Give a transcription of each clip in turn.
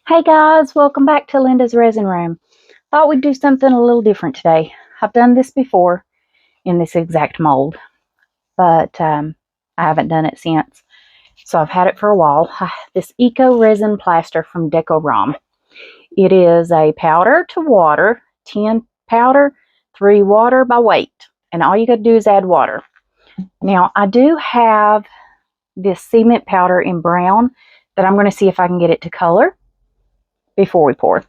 Hey guys, welcome back to Linda's Resin Room. Thought we'd do something a little different today. I've done this before in this exact mold, but I haven't done it since. So I've had it for a while. This Eco Resin Plaster from Decorum. It is a powder to water, 10 powder, 3 water by weight. And all you got to do is add water. Now I do have this cement powder in brown that I'm going to see if I can get it to color before we pour.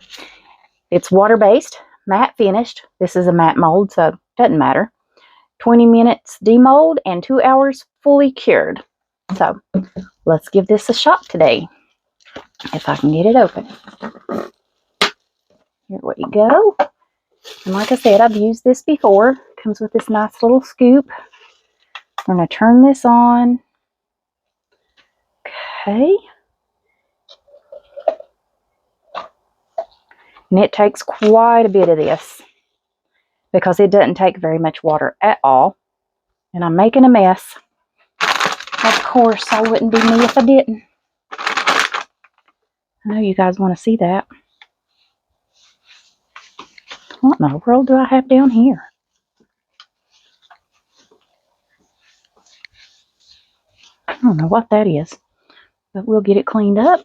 It's water-based, matte finished. This is a matte mold, so it doesn't matter. 20 minutes demold and 2 hours fully cured. So let's give this a shot today, if I can get it open. Here we go. And like I said, I've used this before. Comes with this nice little scoop. I'm going to turn this on. Okay. And it takes quite a bit of this because it doesn't take very much water at all. And I'm making a mess. Of course, I wouldn't be me if I didn't. I know you guys want to see that. What in the world do I have down here? I don't know what that is, but we'll get it cleaned up.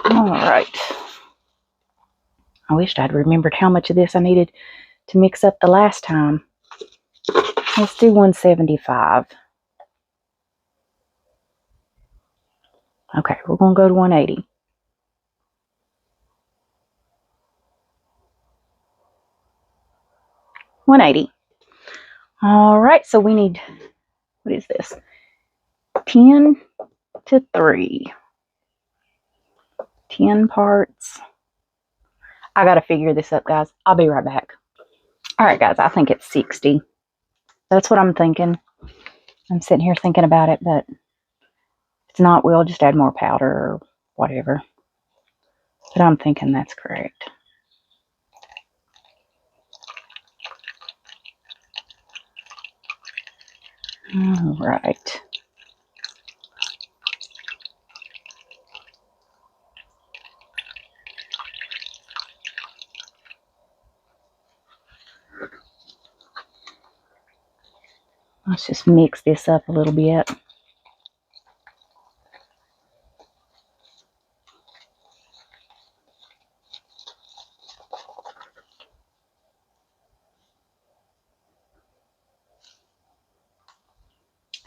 All right. I wished I'd remembered how much of this I needed to mix up the last time. Let's do 175. Okay, we're going to go to 180. All right, so we need, what is this? 10 to 3. 10 parts. I got to figure this up, guys. I'll be right back. All right, guys, I think it's 60. That's what I'm thinking. I'm sitting here thinking about it, but if it's not, we'll just add more powder or whatever. But I'm thinking that's correct. All right. Let's just mix this up a little bit.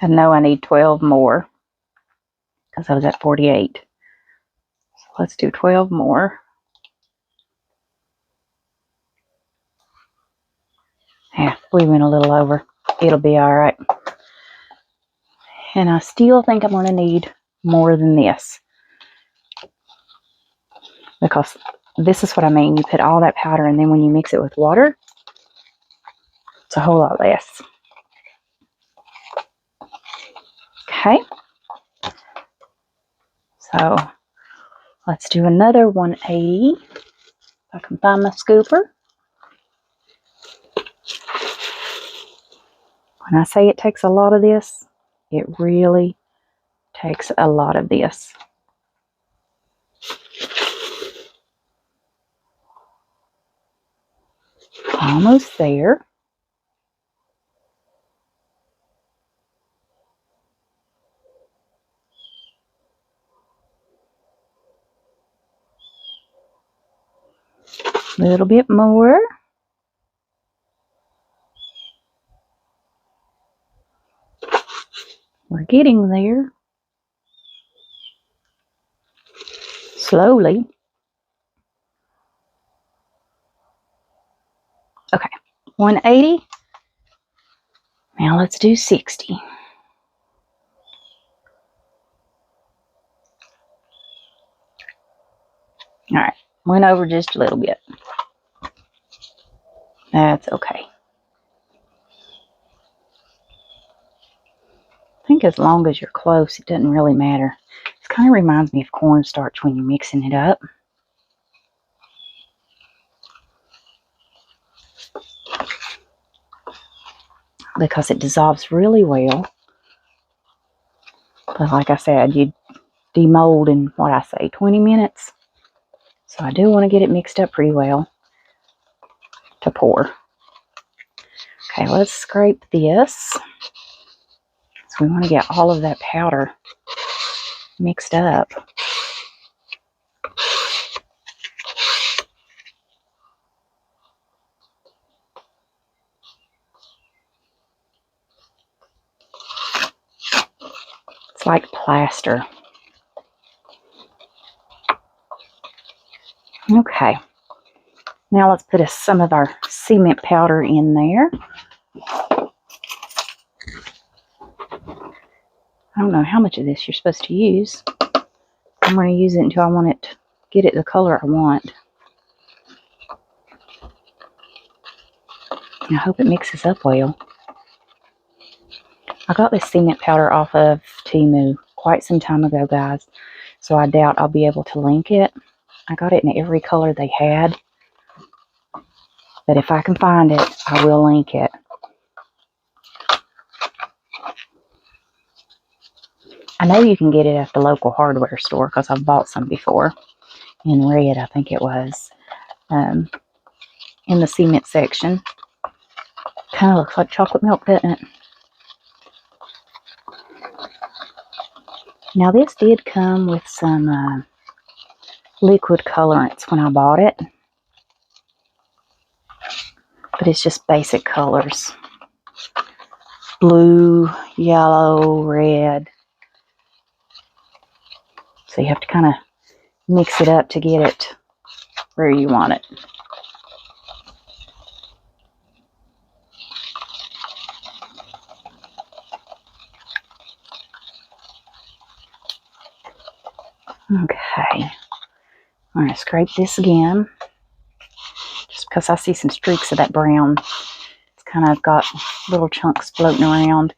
I know I need 12 more because I was at 48. So let's do 12 more. Yeah, we went a little over. It'll be all right. And I still think I'm going to need more than this. Because this is what I mean. You put all that powder and then when you mix it with water, it's a whole lot less. Okay. So let's do another 180. If I can find my scooper. When I say it takes a lot of this, it really takes a lot of this. Almost there. A little bit more. We're getting there. Slowly. Okay, 180. Now let's do 60. All right, went over just a little bit. That's okay. I think as long as you're close, it doesn't really matter. This kind of reminds me of cornstarch when you're mixing it up. Because it dissolves really well. But like I said, you demold in, what I say, 20 minutes. So I do want to get it mixed up pretty well to pour. Okay, let's scrape this. So we want to get all of that powder mixed up. It's like plaster. Okay, now let's put some of our cement powder in there. I don't know how much of this you're supposed to use. I'm going to use it until I want it to get it the color I want. And I hope it mixes up well. I got this cement powder off of Temu quite some time ago, guys, so I doubt I'll be able to link it. I got it in every color they had, but if I can find it, I will link it. I know you can get it at the local hardware store because I've bought some before. In red, I think it was, in the cement section. Kind of looks like chocolate milk, doesn't it? Now this did come with some liquid colorants when I bought it, but it's just basic colors. Blue, yellow, red. So you have to kind of mix it up to get it where you want it. Okay, I'm going to scrape this again, just because I see some streaks of that brown. It's kind of got little chunks floating around.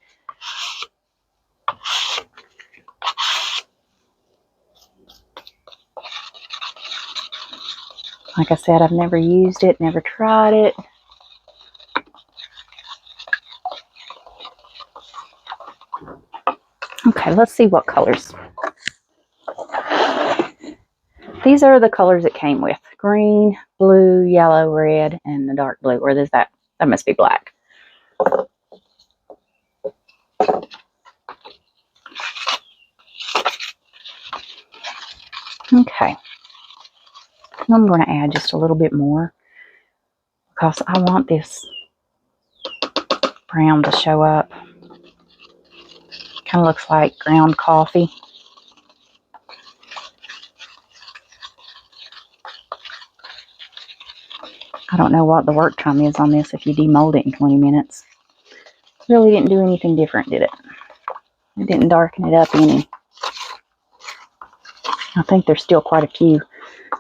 Like I said, I've never used it, never tried it. Okay, let's see what colors. These are the colors it came with. Green, blue, yellow, red, and the dark blue. Or is that must be black. Okay. I'm going to add just a little bit more because I want this brown to show up. Kind of looks like ground coffee. I don't know what the work time is on this if you demold it in 20 minutes. Really didn't do anything different, did it? It didn't darken it up any. I think there's still quite a few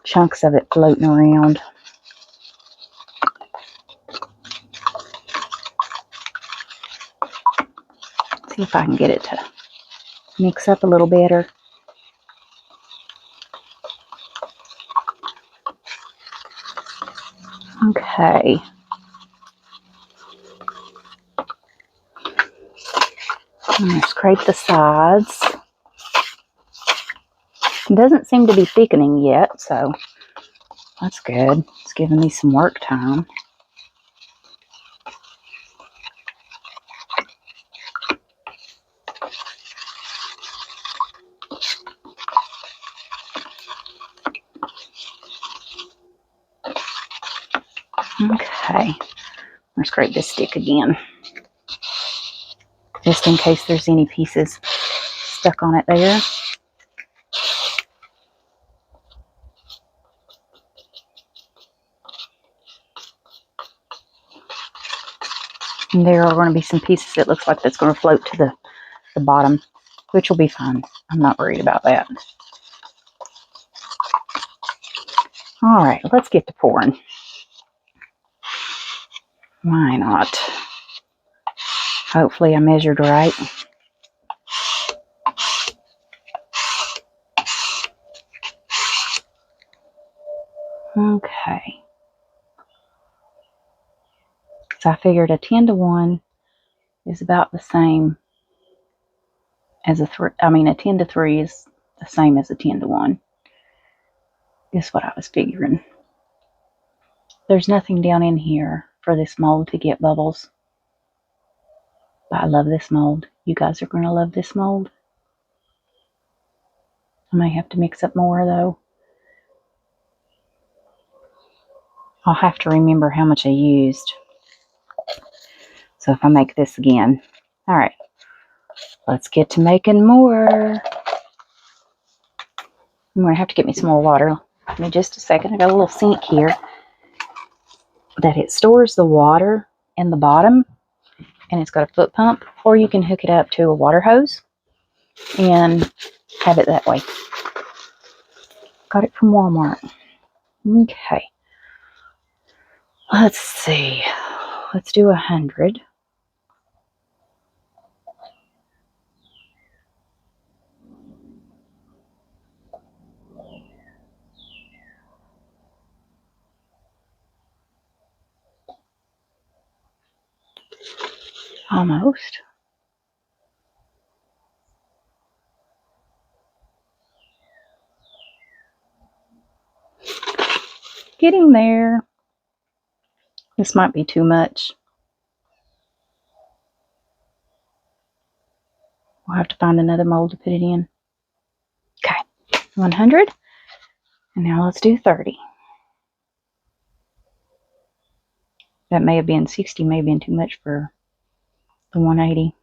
chunks of it floating around. See if I can get it to mix up a little better. Okay. I'm going to scrape the sides. It doesn't seem to be thickening yet, so that's good. It's giving me some work time. Okay. I'm going to scrape this stick again, just in case there's any pieces stuck on it there. And there are going to be some pieces that looks like that's going to float to the bottom, which will be fine. I'm not worried about that. All right, let's get to pouring. Why not? Hopefully I measured right. Okay. So I figured a 10-to-1 is about the same as a 10-to-3 is the same as a 10-to-1. That's what I was figuring. There's nothing down in here for this mold to get bubbles. But I love this mold. You guys are going to love this mold. I may have to mix up more though. I'll have to remember how much I used. So if I make this again. Alright. Let's get to making more. I'm going to have to get me some more water. Give me just a second. I got a little sink here that it stores the water in the bottom, and it's got a foot pump, or you can hook it up to a water hose and have it that way. Got it from Walmart. Okay. Let's see. Let's do 100. Almost. Getting there. This might be too much. We'll have to find another mold to put it in. Okay. 100. And now let's do 30. That may have been 60, may have been too much for the 180.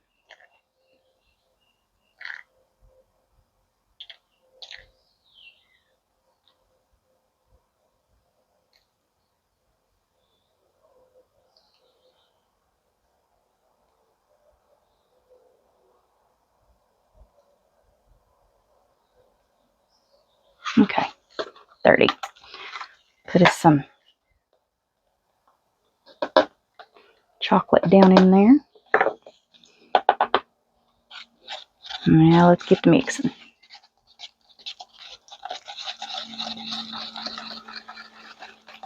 Okay, 30. Put us some chocolate down in there. Now let's get to mixing.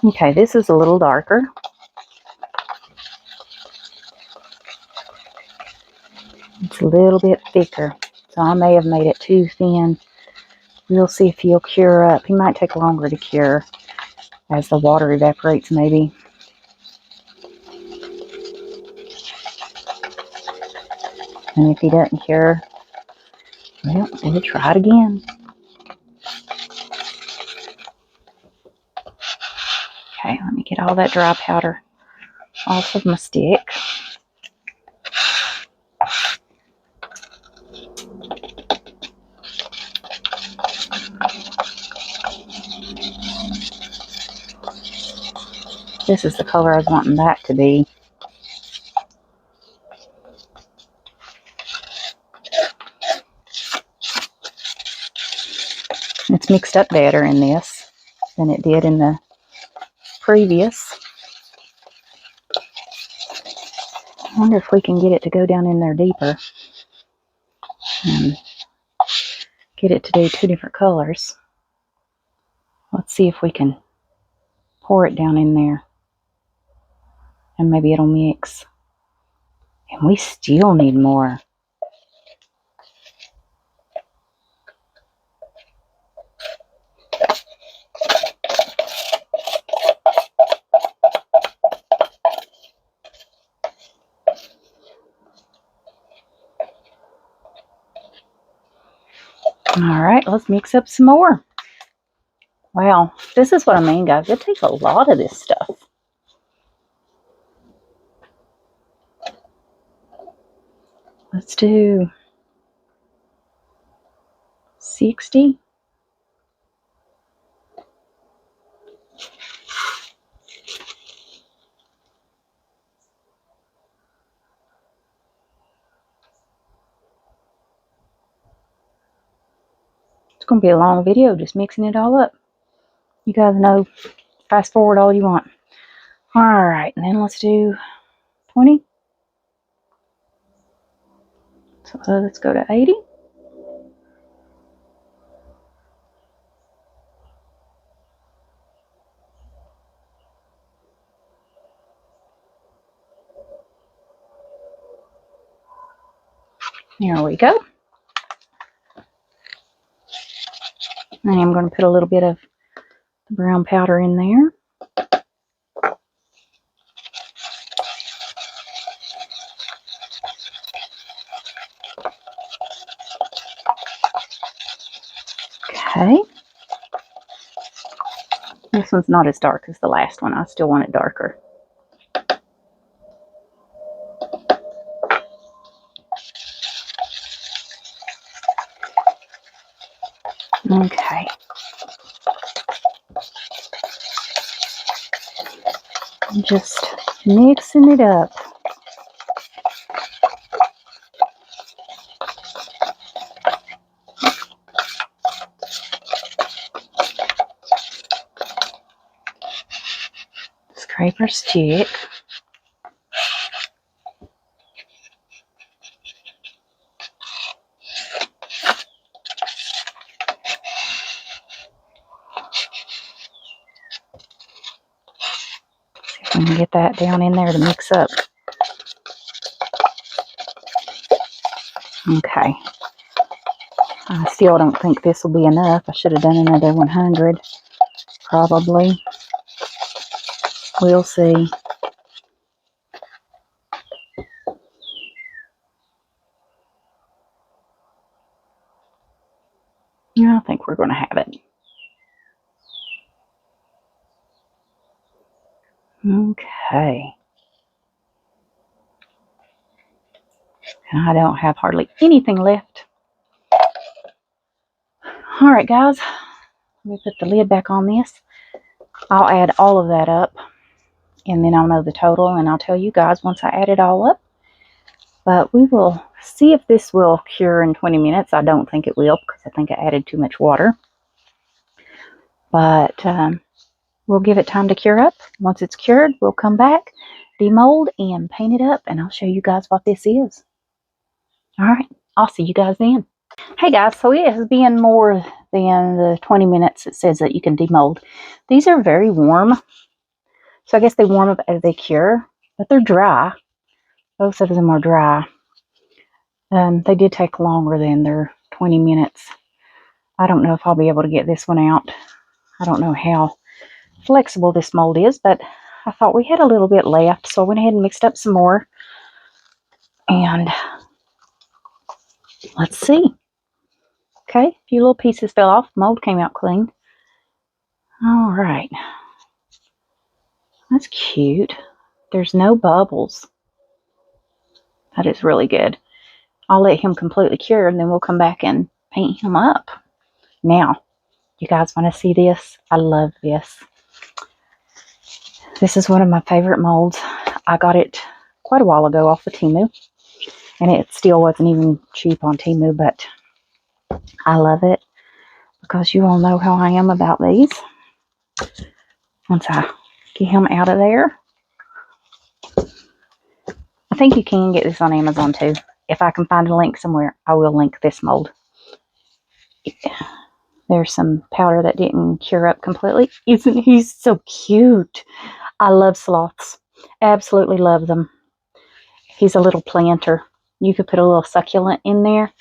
Okay, this is a little darker. It's a little bit thicker, so I may have made it too thin. We'll see if he'll cure up. He might take longer to cure as the water evaporates, maybe. And if he doesn't cure, well, we'll try it again. Okay, let me get all that dry powder off of my stick. This is the color I was wanting that to be. It's mixed up better in this than it did in the previous. I wonder if we can get it to go down in there deeper and get it to do two different colors. Let's see if we can pour it down in there and maybe it'll mix. And we still need more. Alright, let's mix up some more. Wow, this is what I mean, guys. It takes a lot of this stuff. Let's do 60. It's going to be a long video just mixing it all up. You guys know, fast forward all you want. Alright, and then let's do 20. So let's go to 80. There we go. I am going to put a little bit of the brown powder in there. Okay. This one's not as dark as the last one. I still want it darker. Okay. I'm just mixing it up. Scraper stick. See if we can get that down in there to mix up. Okay. I still don't think this will be enough. I should have done another 100. Probably. We'll see. Yeah, I think we're going to have it. Okay. And I don't have hardly anything left. Alright guys, let me put the lid back on this. I'll add all of that up and then I'll know the total and I'll tell you guys once I add it all up. But we will see if this will cure in 20 minutes. I don't think it will because I think I added too much water. But we'll give it time to cure up. Once it's cured, we'll come back, demold, and paint it up. And I'll show you guys what this is. Alright, I'll see you guys then. Hey guys, so it has been more than the 20 minutes it says that you can demold. These are very warm. So I guess they warm up as they cure. But they're dry. Both of them are dry. They did take longer than their 20 minutes. I don't know if I'll be able to get this one out. I don't know how flexible this mold is, but I thought we had a little bit left, so I went ahead and mixed up some more. And let's see. Okay, a few little pieces fell off. Mold came out clean. All right. That's cute. There's no bubbles. That is really good. I'll let him completely cure and then we'll come back and paint him up. Now, you guys want to see this? I love this. This is one of my favorite molds. I got it quite a while ago off of Temu. And it still wasn't even cheap on Temu, but I love it because you all know how I am about these. Once I get him out of there. I think you can get this on Amazon too. If I can find a link somewhere, I will link this mold. There's some powder that didn't cure up completely. Isn't he so cute? I love sloths. Absolutely love them. He's a little planter. You could put a little succulent in there.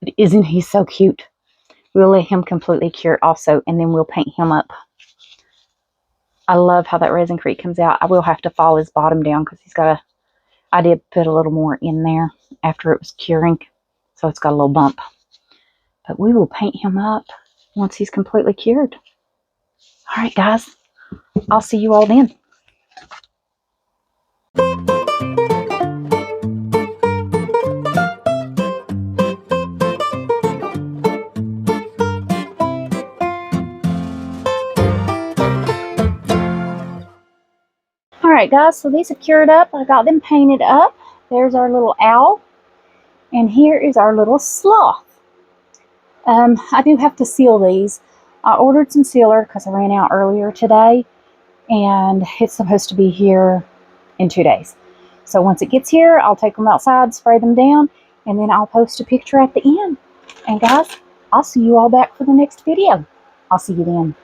But isn't he so cute? We'll let him completely cure also, and then we'll paint him up. I love how that resin creek comes out. I will have to fall his bottom down because he's got a... I did put a little more in there after it was curing, so it's got a little bump. But we will paint him up once he's completely cured. All right, guys. I'll see you all then. Alright guys, so these are cured up. I got them painted up. There's our little owl. And here is our little sloth. I do have to seal these. I ordered some sealer because I ran out earlier today. And it's supposed to be here in 2 days. So once it gets here, I'll take them outside, spray them down, and then I'll post a picture at the end. And guys, I'll see you all back for the next video. I'll see you then.